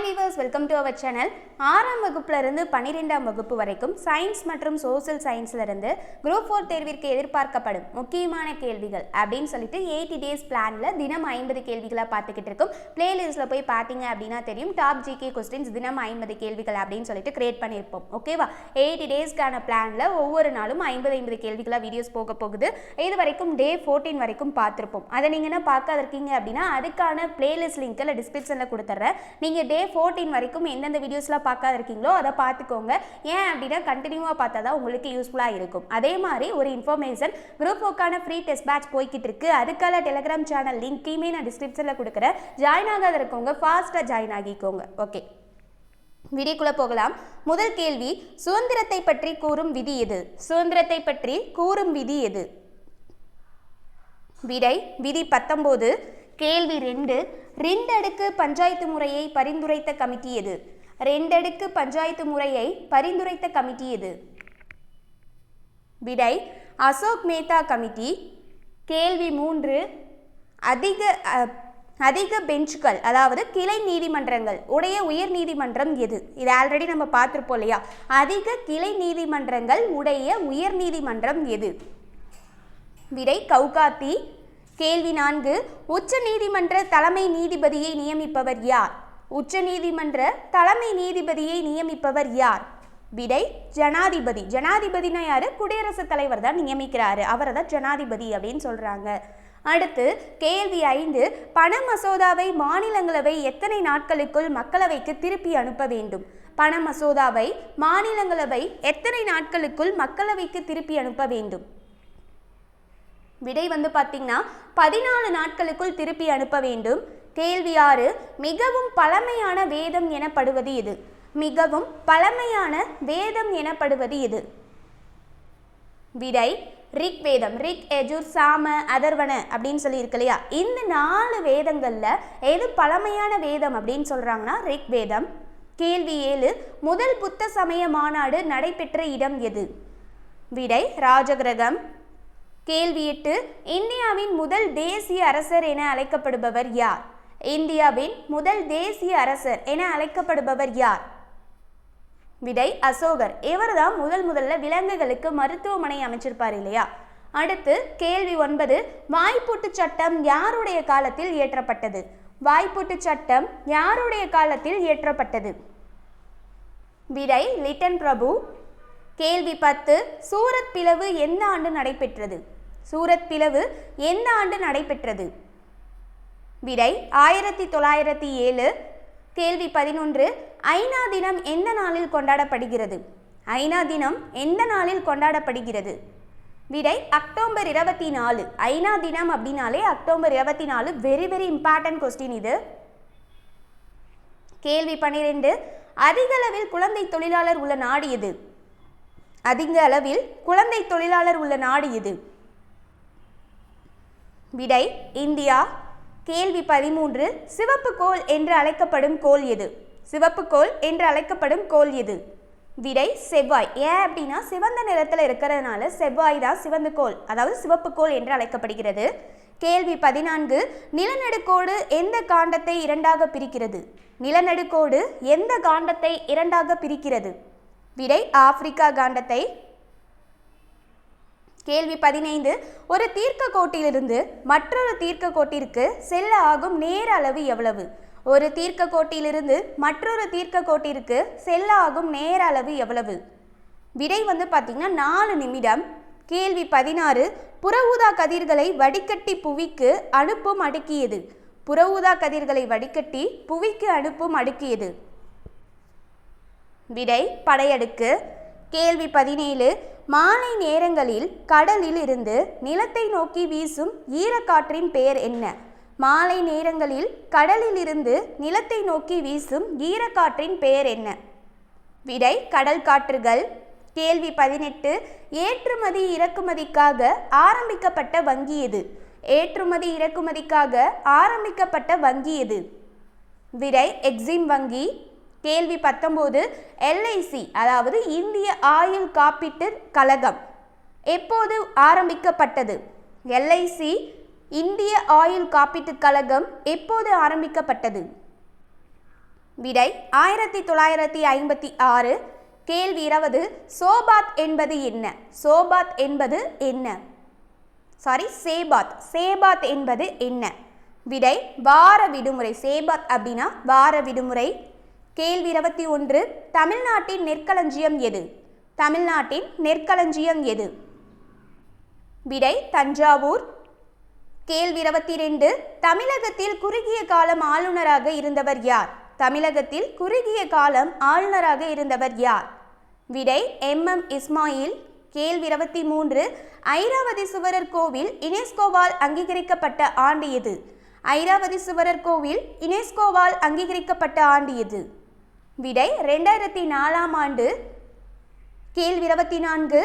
Viewers, welcome to our channel. 6ஆம் வகுப்பிலிருந்து 12ஆம் வகுப்பு வரைக்கும் சயின்ஸ் மற்றும் சோசியல் சயின்ஸ்லேருந்து குரூப் 4 தேர்விற்கு எதிர்பார்க்கப்படும் முக்கியமான கேள்விகள் அப்படின்னு சொல்லிட்டு 80 டேஸ் பிளானில் தினம் 50 கேள்விகளாக பார்த்துக்கிட்டு இருக்கும். பிளேலிஸ்ட்டில் போய் பார்த்தீங்க அப்படின்னா தெரியும். டாப் ஜிகே கொஸ்டின்ஸ் தினம் 50 கேள்விகள் அப்படின்னு சொல்லிட்டு கிரியேட் பண்ணியிருப்போம். ஓகேவா? 80 டேஸ்க்கான பிளானில் ஒவ்வொரு நாளும் 50 கேள்விகளாக வீடியோஸ் போக போகுது. இது வரைக்கும் டே 14 வரைக்கும் பார்த்துருப்போம். அதை நீங்கள் என்ன பார்க்காத இருக்கீங்க அப்படின்னா அதுக்கான பிளேலிஸ்ட் லிங்க்கில் டிஸ்கிரிப்ஷனில் கொடுத்துட்றேன். நீங்கள் டே 14 வரைக்கும் எந்தெந்த வீடியோஸ்லாம் பார்க்காத இருக்கீங்களோ அதை பார்த்துக்கோங்க. ஏன் அப்படின்னா கண்டினியூவாக பார்த்தா தான் உங்களுக்கு யூஸ்ஃபுல்லாக இருக்கும். அதே மாதிரி ஒரு இன்ஃபர்மேஷன், குரூப் 4க்கான ஃப்ரீ டெஸ்ட் பேட்ச் போய்கிட்டு இருக்கு. அதுக்கான டெலிகிராம் சேனல் லிங்க்கையுமே நான் டிஸ்கிரிப்ஷனில் கொடுக்குறேன். ஜாயின் ஆகாத இருக்கவங்க ஃபாஸ்ட்டாக ஜாயின் ஆகிக்கோங்க. ஓகே, வீடியோக்குள்ளே போகலாம். முதல் கேள்வி, சுதந்திரத்தை பற்றி கூறும் விதி எது? சுதந்திரத்தை பற்றி கூறும் விதி எது? விடை விதி 19. கேள்வி 2, 2 அடுக்கு பஞ்சாயத்து முறையை பரிந்துரைத்த கமிட்டி எது? 2 அடுக்கு பஞ்சாயத்து முறையை பரிந்துரைத்த கமிட்டி எது? விடை அசோக் மேத்தா கமிட்டி. கேள்வி 3, அதிக பெஞ்சுகள் அதாவது கிளை நீதிமன்றங்கள் உடைய உயர் நீதிமன்றம் எது? இது ஆல்ரெடி நம்ம பார்த்துருப்போம் இல்லையா? அதிக கிளை நீதிமன்றங்கள் உடைய உயர் நீதிமன்றம் எது? விடை கவுகாத்தி. கேள்வி 4, உச்ச நீதிமன்ற தலைமை நீதிபதியை நியமிப்பவர் யார்? உச்ச நீதிமன்ற தலைமை நீதிபதியை நியமிப்பவர் யார்? விடை ஜனாதிபதி. ஜனாதிபதினா யாரு? குடியரசுத் தலைவர் தான் நியமிக்கிறாரு. அவரை தான் ஜனாதிபதி அப்படின்னு சொல்றாங்க. அடுத்து கேள்வி 5, பண மசோதாவை மாநிலங்களவை எத்தனை நாட்களுக்குள் மக்களவைக்கு திருப்பி அனுப்ப வேண்டும்? பண மசோதாவை மாநிலங்களவை எத்தனை நாட்களுக்குள் மக்களவைக்கு திருப்பி அனுப்ப வேண்டும்? விடை பார்த்தீங்கன்னா 14 நாட்களுக்குள் திருப்பி அனுப்ப வேண்டும். கேள்வி 6, மிகவும் பழமையான வேதம் எனப்படுவது எது? மிகவும் பழமையான வேதம் எனப்படுவது எது? விடை ரிக் வேதம். ரிக், யஜுர், சாம, அதர்வன அப்படின்னு சொல்லி இருக்கு இல்லையா? இந்த 4 வேதங்கள்ல எது பழமையான வேதம் அப்படின்னு சொல்றாங்கன்னா ரிக் வேதம். கேள்வி 7, முதல் புத்த சமய மாநாடு நடைபெற்ற இடம் எது? விடை ராஜகிரகம். கேள்வி 8, இந்தியாவின் முதல் தேசிய அரசர் என அழைக்கப்படுபவர் யார்? இந்தியாவின் முதல் தேசிய அரசர் என அழைக்கப்படுபவர் யார்? விடை அசோகர். இவர் தான் முதல்ல விலங்குகளுக்கு மருத்துவமனை அமைச்சிருப்பார் இல்லையா? அடுத்து கேள்வி 9, வாய்ப்பூட்டு சட்டம் யாருடைய காலத்தில் இயற்றப்பட்டது? வாய்ப்பூட்டு சட்டம் யாருடைய காலத்தில் இயற்றப்பட்டது? விடை லிட்டன் பிரபு. கேள்வி 10, சூரத் பிளவு எந்த ஆண்டு நடைபெற்றது? சூரத் பிளவு எந்த ஆண்டு நடைபெற்றது? விடை 1907. கேள்வி 11, ஐநா தினம் எந்த நாளில் கொண்டாடப்படுகிறது? ஐநா தினம் எந்த நாளில் கொண்டாடப்படுகிறது? விடை அக்டோபர் 24. ஐநா தினம் அப்படின்னாலே அக்டோபர் 24. வெரி இம்பார்ட்டன்ட் கொஸ்டின் இது. கேள்வி 12, அதிக அளவில் குழந்தை தொழிலாளர் உள்ள நாடு எது? அதிக அளவில் குழந்தை தொழிலாளர் உள்ள நாடு எது? விடை இந்தியா. கேள்வி 13, சிவப்பு கோள் என்று அழைக்கப்படும் கோள் எது? சிவப்பு கோள் என்று அழைக்கப்படும் கோள் எது? விடை செவ்வாய். ஏன் அப்படின்னா சிவந்த நிறத்தில் இருக்கிறதுனால செவ்வாய் தான் சிவந்த கோள், அதாவது சிவப்பு கோள் என்று அழைக்கப்படுகிறது. கேள்வி 14, நிலநடுக்கோடு எந்த காண்டத்தை இரண்டாக பிரிக்கிறது? நிலநடுக்கோடு எந்த காண்டத்தை இரண்டாக பிரிக்கிறது? விடை ஆப்பிரிக்கா காண்டத்தை. கேள்வி 15, ஒரு தீர்க்க கோட்டிலிருந்து மற்றொரு தீர்க்க கோட்டிற்கு செல்ல ஆகும் நேர அளவு எவ்வளவு? ஒரு தீர்க்க கோட்டிலிருந்து மற்றொரு தீர்க்க கோட்டிற்கு செல்ல ஆகும் நேர அளவு எவ்வளவு? விடை பார்த்தீங்கன்னா 4 நிமிடம். கேள்வி 16, புற ஊதா கதிர்களை வடிகட்டி புவிக்கு அனுப்பும் அடுக்கு எது? புற ஊதா கதிர்களை வடிகட்டி புவிக்கு அனுப்பும் அடுக்கு எது? விடை படையடுக்கு. கேள்வி 17, மாலை நேரங்களில் கடலில் இருந்து நிலத்தை நோக்கி வீசும் ஈரக்காற்றின் பெயர் என்ன? மாலை நேரங்களில் கடலில் இருந்து நிலத்தை நோக்கி வீசும் ஈரக்காற்றின் பெயர் என்ன? விடை கடல் காற்றுகள். கேள்வி 18, ஏற்றுமதி இறக்குமதிக்காக ஆரம்பிக்கப்பட்ட வங்கி எது? ஏற்றுமதி இறக்குமதிக்காக ஆரம்பிக்கப்பட்ட வங்கி எது? விடை எக்ஸிம் வங்கி. கேள்வி 19, எல்ஐசி அதாவது இந்திய ஆயுள் காப்பீட்டு கழகம் எப்போது ஆரம்பிக்கப்பட்டது? எல்ஐசி இந்திய ஆயுள் காப்பீட்டு கழகம் எப்போது ஆரம்பிக்கப்பட்டது? விடை 1956. கேள்வி 20 சோபாத் என்பது என்ன? சோபாத் என்பது என்ன? சேபாத் என்பது என்ன? விடை வார விடுமுறை. சேபாத் அப்படின்னா வார விடுமுறை. கேள்வி 21 தமிழ்நாட்டின் நெற்களஞ்சியம் எது? தமிழ்நாட்டின் நெற்களஞ்சியம் எது? விடை தஞ்சாவூர். கேள்வி 22 தமிழகத்தில் குறுகிய காலம் ஆளுநராக இருந்தவர் யார்? தமிழகத்தில் குறுகிய காலம் ஆளுநராக இருந்தவர் யார்? விடை MM இஸ்மாயில். கேள்வி 23 ஐராவதி சுவரர் கோவில் யுனெஸ்கோவால் அங்கீகரிக்கப்பட்ட ஆண்டு எது? ஐராவதி சுவரர் கோவில் யுனெஸ்கோவால் அங்கீகரிக்கப்பட்ட ஆண்டு எது? விடை 2004 ஆண்டு. கேள்வி 24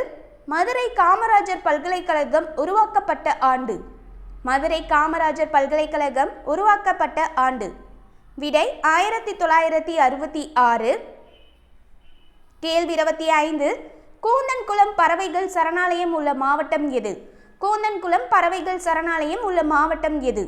மதுரை காமராஜர் பல்கலைக்கழகம் உருவாக்கப்பட்ட ஆண்டு? மதுரை காமராஜர் பல்கலைக்கழகம் உருவாக்கப்பட்ட ஆண்டு? விடை 1966. கேள்வி 25 கூந்தன்குளம் பறவைகள் சரணாலயம் உள்ள மாவட்டம் எது? கூந்தன்குளம் பறவைகள் சரணாலயம் உள்ள மாவட்டம் எது?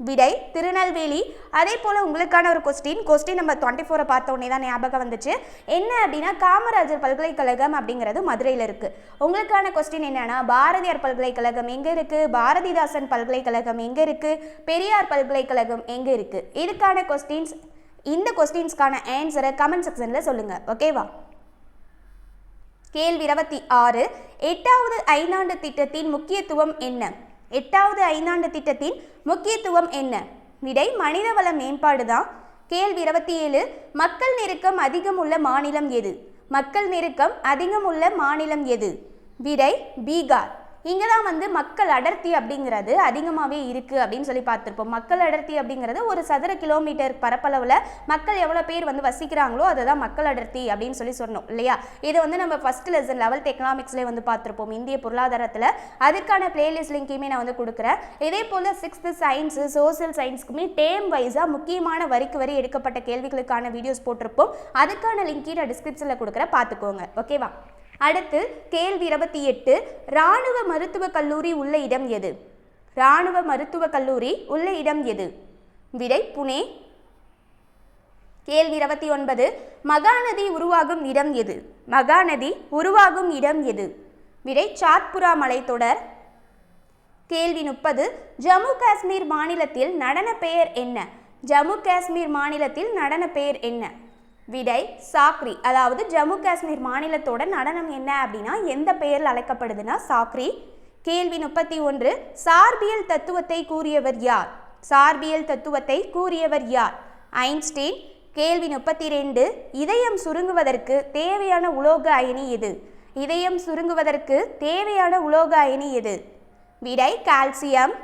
விடை திருநெல்வேலி. அதே போல் உங்களுக்கான ஒரு கொஸ்டின் நம்பர் 24 பார்த்த உடனே தான் ஞாபகம் வந்துச்சு. என்ன அப்படின்னா காமராஜர் பல்கலைக்கழகம் அப்படிங்கிறது மதுரையில் இருக்குது. உங்களுக்கான கொஸ்டின் என்னன்னா பாரதியார் பல்கலைக்கழகம் எங்கே இருக்குது? பாரதிதாசன் பல்கலைக்கழகம் எங்கே இருக்குது? பெரியார் பல்கலைக்கழகம் எங்கே இருக்குது? இதுக்கான கொஸ்டின்ஸ், இந்த கொஸ்டின்ஸ்க்கான ஆன்சரை கமெண்ட் செக்ஷனில் சொல்லுங்கள். ஓகேவா? கேள்வி 26 8வது ஐந்தாண்டு திட்டத்தின் முக்கியத்துவம் என்ன? 8வது ஐந்தாண்டு திட்டத்தின் முக்கியத்துவம் என்ன? விடை மனிதவள மேம்பாடு தான். கேள்வி 27 மக்கள் நெருக்கம் அதிகம் உள்ள மாநிலம் எது? மக்கள் நெருக்கம் அதிகம் உள்ள மாநிலம் எது? விடை பீகார். இங்கே தான் மக்கள் அடர்த்தி அப்படிங்கிறது அதிகமாகவே இருக்குது அப்படின்னு சொல்லி பார்த்துருப்போம். மக்கள் அடர்த்தி அப்படிங்கிறது ஒரு சதுர கிலோமீட்டர் பரப்பளவில் மக்கள் எவ்வளோ பேர் வசிக்கிறாங்களோ அதை தான் மக்கள் அடர்த்தி அப்படின்னு சொல்லி சொன்னோம் இல்லையா? இது நம்ம ஃபஸ்ட் லெசன் 11th எக்கனாமிக்ஸ்லேயே பார்த்துருப்போம் இந்திய பொருளாதாரத்தில். அதுக்கான பிளேலிஸ்ட் லிங்கையுமே நான் கொடுக்குறேன். இதே போல் 6th சயின்ஸு சோசியல் சயின்ஸ்க்குமே டேம் வைஸாக முக்கியமான வரிக்கு வரி எடுக்கப்பட்ட கேள்விகளுக்கான வீடியோஸ் போட்டிருப்போம். அதுக்கான லிங்கையும் நான் டிஸ்கிரிப்ஷனில் கொடுக்குறேன், பார்த்துக்கோங்க. ஓகேவா? அடுத்து கேள்வி 28 இராணுவ மருத்துவக் கல்லூரி உள்ள இடம் எது? இராணுவ மருத்துவக் கல்லூரி உள்ள இடம் எது? விடை புனே. கேள்வி 29 மகாநதி உருவாகும் இடம் எது? மகாநதி உருவாகும் இடம் எது? விடை சாத்புரா மலைத்தொடர். கேள்வி 30 ஜம்மு காஷ்மீர் மாநிலத்தில் நடன பெயர் என்ன? ஜம்மு காஷ்மீர் மாநிலத்தில் நடன பெயர் என்ன? விடை சாக்ரி. அதாவது ஜம்மு காஷ்மீர் மாநிலத்தோட நடனம் என்ன அப்படின்னா எந்த பெயரில் அழைக்கப்படுதுன்னா சாக்ரி. கேள்வி 31 சார்பியல் தத்துவத்தை கூறியவர் யார்? சார்பியல் தத்துவத்தை கூறியவர் யார்? ஐன்ஸ்டீன். கேள்வி 32 இதயம் சுருங்குவதற்கு தேவையான உலோக அயனி எது? இதயம் சுருங்குவதற்கு தேவையான உலோக அயனி எது? விடை கால்சியம்.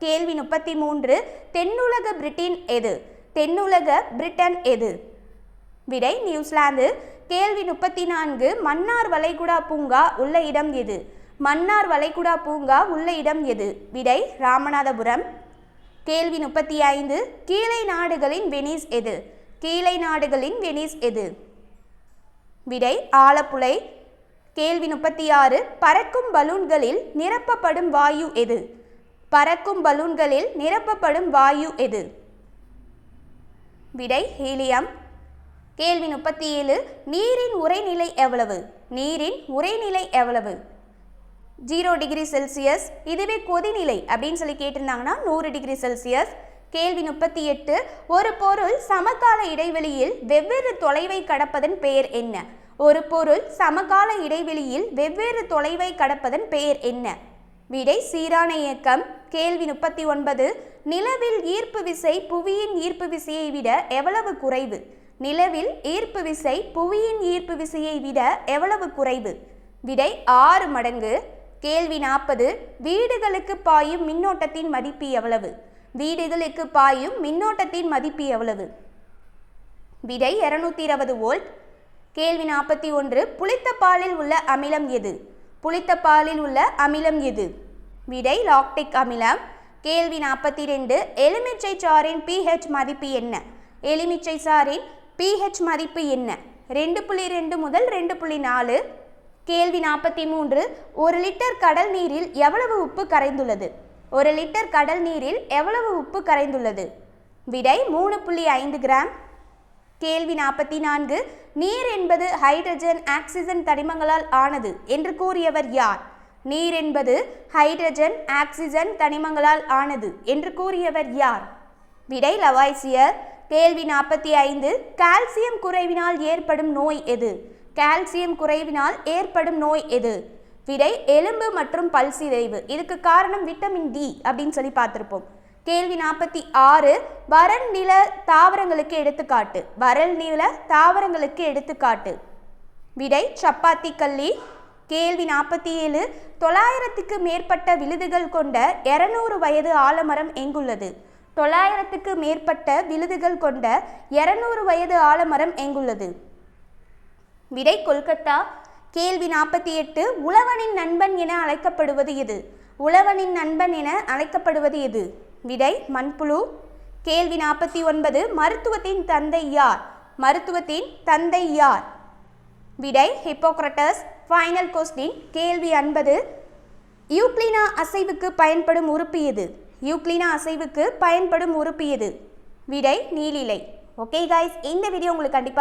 கேள்வி 33 தென்னுலக பிரிட்டன் எது? தென்னுலக பிரிட்டன் எது? விடை நியூசிலாந்து. கேள்வி 34 மன்னார் வளைகுடா பூங்கா உள்ள இடம் எது? மன்னார் வளைகுடா பூங்கா உள்ள இடம் எது? விடை ராமநாதபுரம். கேள்வி 35 கீழை நாடுகளின் வெனிஸ் எது? கீழை நாடுகளின் வெனிஸ் எது? விடை ஆலப்புழை. கேள்வி 36 பறக்கும் பலூன்களில் நிரப்பப்படும் வாயு எது? பறக்கும் பலூன்களில் நிரப்பப்படும் வாயு எது? விடை ஹீலியம். கேள்வி 37 நீரின் உறைநிலை எவ்வளவு? நீரின் உறைநிலை எவ்வளவு? 0 டிகிரி செல்சியஸ். இதுவே கொதிநிலை அப்படின்னு சொல்லி கேட்டிருந்தாங்கன்னா 100 டிகிரி செல்சியஸ். கேள்வி 38 ஒரு பொருள் சமகால இடைவெளியில் வெவ்வேறு தொலைவை கடப்பதன் பெயர் என்ன? ஒரு பொருள் சமகால இடைவெளியில் வெவ்வேறு தொலைவை கடப்பதன் பெயர் என்ன? விடை சீரான இயக்கம். கேள்வி 39 நிலவில் ஈர்ப்பு விசை புவியின் ஈர்ப்பு விசையை விட எவ்வளவு குறைவு? நிலவில் ஈர்ப்பு விசை புவியின் ஈர்ப்பு விசையை விட எவ்வளவு குறைவு? விடை 6 மடங்கு. கேள்வி 40 வீடுகளுக்கு பாயும் மின்னோட்டத்தின் மதிப்பு எவ்வளவு? வீடுகளுக்கு பாயும் மின்னோட்டத்தின் மதிப்பு எவ்வளவு? விடை 220 வோல்ட். கேள்வி 41 புளித்த பாலில் உள்ள அமிலம் எது? புளித்த பாலில் உள்ள அமிலம் எது? விடை லாக்டிக் அமிலம். கேள்வி 42 எலுமிச்சை சாறின் pH மதிப்பு என்ன? எலுமிச்சை சாறின் pH மதிப்பு என்ன? 2.2 முதல் 2.4. கேள்வி 43 1 லிட்டர் கடல் நீரில் எவ்வளவு உப்பு கரைந்துள்ளது? 1 லிட்டர் கடல் நீரில் எவ்வளவு உப்பு கரைந்துள்ளது? விடை 3.5 கிராம். கேள்வி 44 நீர் என்பது ஹைட்ரஜன் ஆக்சிஜன் தனிமங்களால் ஆனது என்று கூறியவர் யார்? நீர் என்பது ஹைட்ரஜன் ஆக்சிஜன் தனிமங்களால் ஆனது என்று கூறியவர் யார்? விடை லவாய்சியர். கேள்வி 45 கால்சியம் குறைவினால் ஏற்படும் நோய் எது? கால்சியம் குறைவினால் ஏற்படும் நோய் எது? விடை எலும்பு மற்றும் பல் சிதைவு. இதுக்கு காரணம் விட்டமின் டி அப்படின்னு சொல்லி பார்த்துருப்போம். கேள்வி 46 வறல் நில தாவரங்களுக்கு எடுத்துக்காட்டு. வறல் நில தாவரங்களுக்கு எடுத்துக்காட்டு. விடை சப்பாத்தி கள்ளி. கேள்வி 47 900க்கு மேற்பட்ட விழுதுகள் கொண்ட 200 வயது ஆலமரம் எங்குள்ளது? 900க்கு மேற்பட்ட விழுதுகள் கொண்ட 200 வயது ஆலமரம் எங்குள்ளது? விடை கொல்கத்தா. கேள்வி 48 உழவனின் நண்பன் என அழைக்கப்படுவது எது? உழவனின் நண்பன் என அழைக்கப்படுவது எது? விடை மண்புழு. கேள்வி 49 மருத்துவத்தின் தந்தை யார்? மருத்துவத்தின் தந்தை யார்? விடை ஹிப்போக்ரட்டஸ். ஃபைனல் கொஸ்டின் கேள்வி 50 யூக்ளினா அசைவுக்கு பயன்படும் உறுப்பு எது? யூக்ளினா அசைவுக்கு பயன்படும் உறுப்பு எது? விடை நீலிலை. ஓகே கைஸ், இந்த வீடியோ உங்களுக்கு கண்டிப்பாக